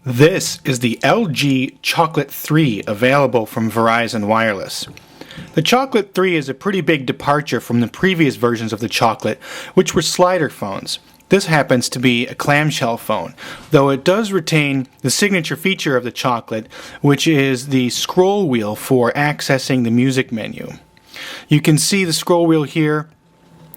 This is the LG Chocolate 3 available from Verizon Wireless. The Chocolate 3 is a pretty big departure from the previous versions of the Chocolate, which were slider phones. This happens to be a clamshell phone, though it does retain the signature feature of the Chocolate, which is the scroll wheel for accessing the music menu. You can see the scroll wheel here,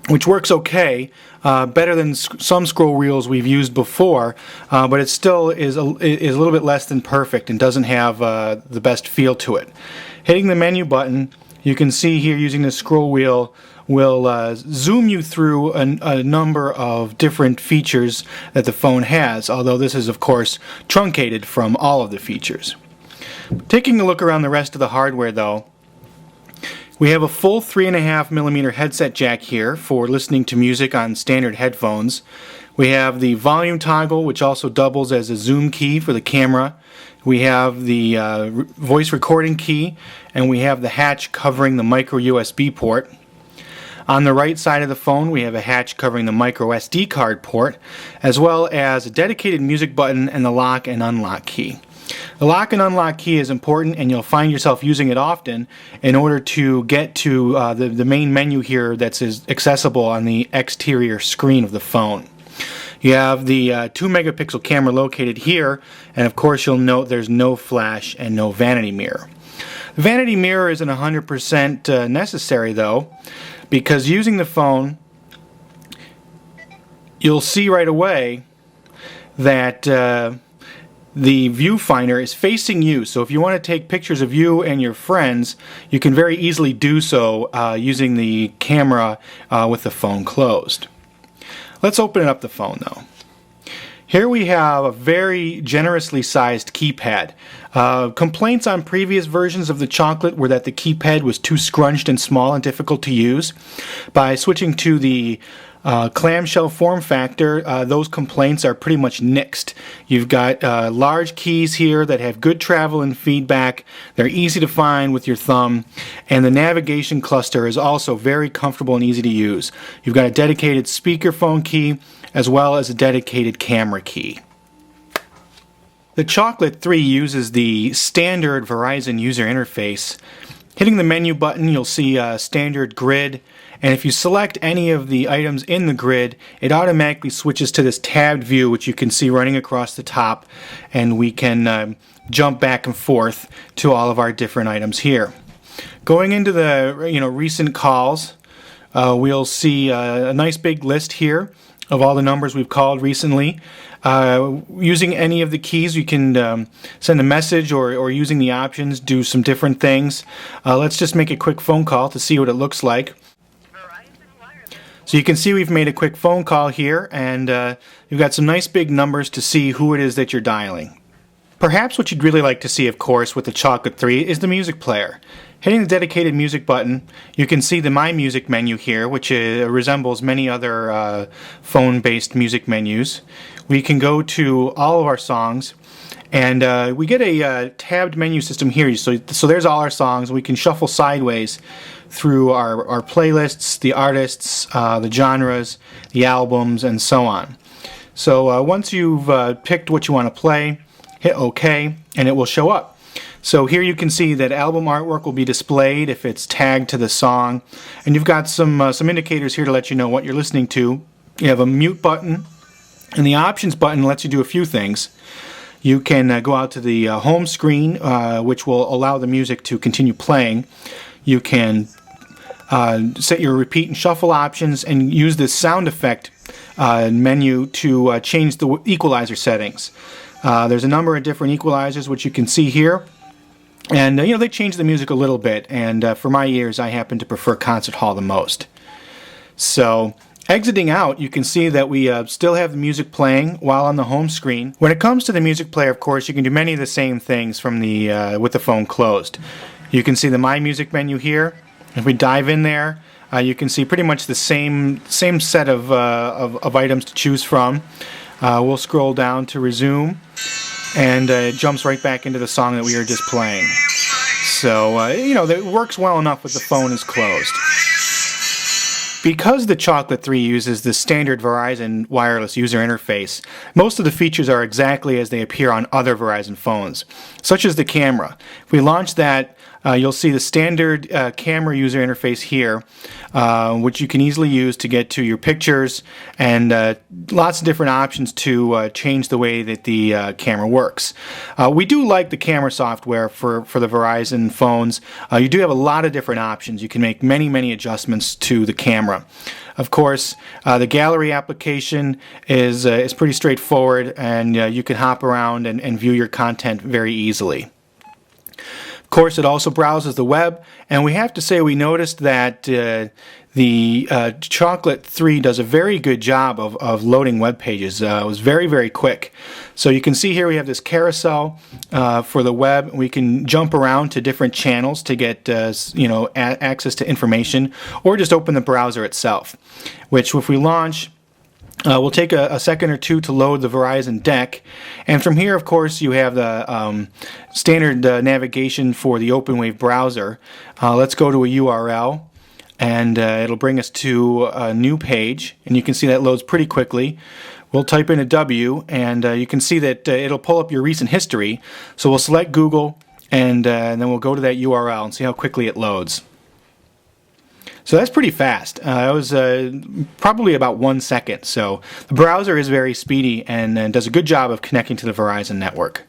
which works okay, better than some scroll wheels we've used before, but it still is a little bit less than perfect and doesn't have the best feel to it. Hitting the menu button, you can see here using the scroll wheel will zoom you through a number of different features that the phone has, although this is of course truncated from all of the features. Taking a look around the rest of the hardware though, we have a full 3.5mm headset jack here for listening to music on standard headphones. We have the volume toggle, which also doubles as a zoom key for the camera. We have the voice recording key, and we have the hatch covering the micro USB port. On the right side of the phone, we have a hatch covering the micro SD card port, as well as a dedicated music button and the lock and unlock key. The lock and unlock key is important, and you'll find yourself using it often in order to get to the main menu here that's accessible on the exterior screen of the phone. You have the 2 megapixel camera located here, and of course you'll note there's no flash and no vanity mirror. The vanity mirror isn't 100% necessary though, because using the phone you'll see right away that the viewfinder is facing you, so if you want to take pictures of you and your friends, you can very easily do so using the camera with the phone closed. Let's open up the phone though. Here we have a very generously sized keypad. Complaints on previous versions of the Chocolate were that the keypad was too scrunched and small and difficult to use. By switching to the clamshell form factor, those complaints are pretty much nixed. You've got large keys here that have good travel and feedback. They're easy to find with your thumb, and the navigation cluster is also very comfortable and easy to use. You've got a dedicated speakerphone key as well as a dedicated camera key. The Chocolate 3 uses the standard Verizon user interface. Hitting the menu button, you'll see a standard grid, and if you select any of the items in the grid, it automatically switches to this tabbed view, which you can see running across the top, and we can jump back and forth to all of our different items here. Going into the recent calls, we'll see a nice big list here of all the numbers we've called recently. Using any of the keys, you can send a message or using the options, do some different things. Let's just make a quick phone call to see what it looks like. So you can see we've made a quick phone call here, and you've got some nice big numbers to see who it is that you're dialing. Perhaps what you'd really like to see, of course, with the Chocolate 3 is the music player. Hitting the dedicated music button, you can see the My Music menu here, which resembles many other phone-based music menus. We can go to all of our songs, and we get a tabbed menu system here. So there's all our songs. We can shuffle sideways through our playlists, the artists, the genres, the albums, and so on. So once you've picked what you want to play, hit OK, and it will show up. So here you can see that album artwork will be displayed if it's tagged to the song, and you've got some indicators here to let you know what you're listening to. You have a mute button, and the options button lets you do a few things. You can go out to the home screen, which will allow the music to continue playing. You can set your repeat and shuffle options and use this sound effect menu to change the equalizer settings. There's a number of different equalizers which you can see here, and they change the music a little bit, and for my ears I happen to prefer Concert Hall the most. So exiting out, you can see that we still have the music playing while on the home screen. When it comes to the music player, of course, you can do many of the same things from with the phone closed. You can see the My Music menu here. If we dive in there, you can see pretty much the same set of items to choose from. We'll scroll down to resume, and it jumps right back into the song that we were just playing. So, it works well enough with the phone is closed. Because the Chocolate 3 uses the standard Verizon wireless user interface, most of the features are exactly as they appear on other Verizon phones, such as the camera. If we launch that, you'll see the standard camera user interface here, which you can easily use to get to your pictures, and lots of different options to change the way that the camera works. We do like the camera software for the Verizon phones. You do have a lot of different options. You can make many adjustments to the camera. Of course, the gallery application is pretty straightforward, and you can hop around and view your content very easily. Of course, it also browses the web, and we have to say we noticed that the Chocolate 3 does a very good job of loading web pages. It was very quick. So you can see here we have this carousel for the web. We can jump around to different channels to get access to information, or just open the browser itself, which if we launch, we'll take a second or two to load the Verizon deck, and from here, of course, you have the standard navigation for the OpenWave browser. Let's go to a URL, and it'll bring us to a new page, and you can see that loads pretty quickly. We'll type in a W, and you can see that it'll pull up your recent history. So we'll select Google, and then we'll go to that URL and see how quickly it loads. So that's pretty fast. It was probably about 1 second. So the browser is very speedy and does a good job of connecting to the Verizon network.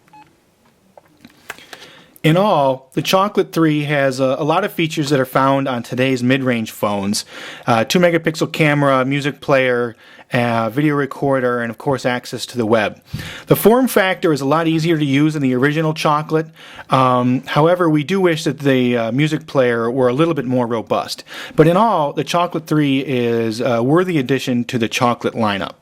In all, the Chocolate 3 has a lot of features that are found on today's mid-range phones. 2-megapixel camera, music player, video recorder, and of course access to the web. The form factor is a lot easier to use than the original Chocolate. However, we do wish that the music player were a little bit more robust. But in all, the Chocolate 3 is a worthy addition to the Chocolate lineup.